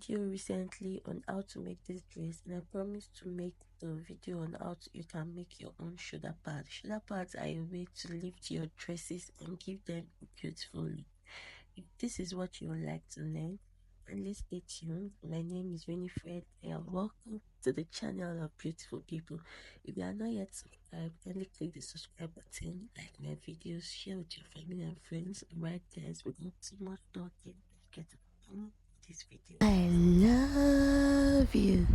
video recently on how to make this dress, and I promised to make the video on how you can make your own shoulder pads. Shoulder pads are a way to lift your dresses and give them a beautiful look. If this is what you would like to learn, please stay tuned. My name is Winifred and welcome to the channel of beautiful people. If you are not yet subscribed, kindly click the subscribe button, like my videos, share with your family and friends. Right there, without too much talking, let's get to the point of this video. I love you.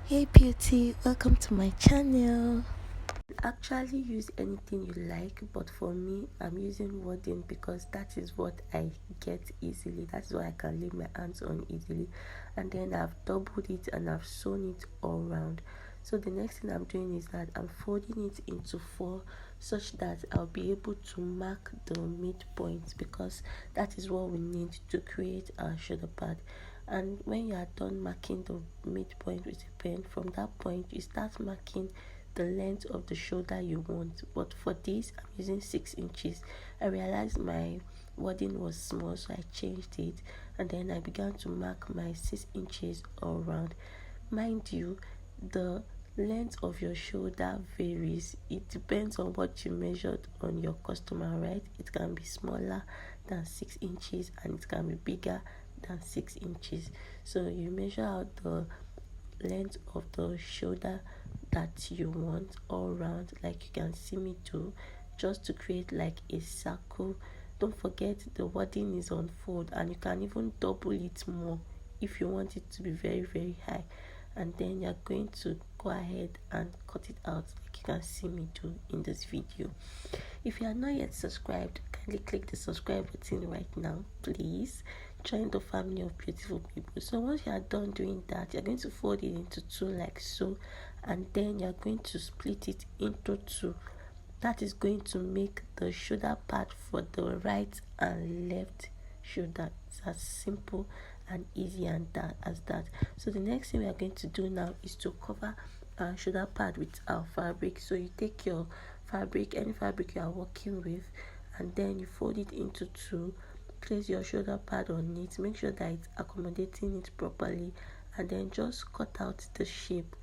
Hey beauty, welcome to my channel. Actually use anything you like, but for me I'm using wording because that is what I get easily. That's what I can lay my hands on easily. And then I've doubled it and I've sewn it all around. So the next thing I'm doing is that I'm folding it into 4 such that I'll be able to mark the midpoint, because that is what we need to create our shoulder pad. And when you are done marking the midpoint with a pen, from that point you start marking the length of the shoulder you want. But for this I'm using 6 inches. I realized my wording was small, so I changed it, and then I began to mark my 6 inches all around. Mind you, the length of your shoulder varies. It depends on what you measured on your customer, right? It can be smaller than 6 inches and it can be bigger than 6 inches. So you measure out the length of the shoulder that you want all around, like you can see me do, just to create like a circle. Don't forget the wording is on fold, and you can even double it more if you want it to be very high. And then you're going to go ahead and cut it out like you can see me do in this video. If you are not yet subscribed, kindly click the subscribe button right now, please. Join the family of beautiful people. So once you are done doing that, you're going to fold it into 2 like so, and then you're going to split it into 2. That is going to make the shoulder pad for the right and left shoulder. It's as simple and easy and as that. So the next thing we are going to do now is to cover our shoulder pad with our fabric. So you take your fabric, any fabric you are working with, and then you fold it into 2. Place your shoulder pad on it, make sure that it's accommodating it properly, and then just cut out the shape.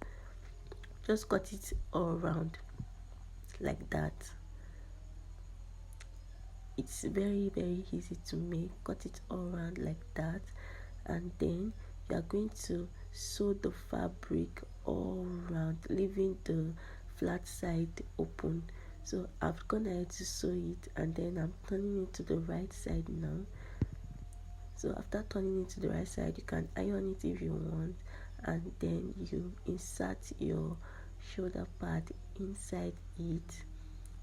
Just cut it all around like that. It's very easy to make. Cut it all around like that, and then you are going to sew the fabric all around, leaving the flat side open. So I've gone ahead to sew it, and then I'm turning it to the right side now. So after turning it to the right side, you can iron it if you want, and then you insert your shoulder pad inside it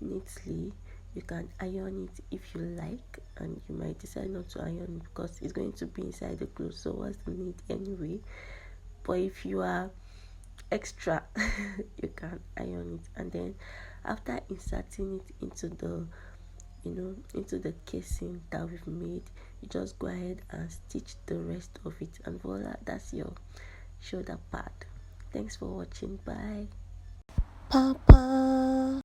neatly. You can iron it if you like, and you might decide not to iron it because it's going to be inside the clothes, so what's the need anyway? But if you are extra you can iron it. And then after inserting it into the into the casing that we've made, you just go ahead and stitch the rest of it, and voila, that's your shoulder pad. Thanks for watching. Bye. Papa.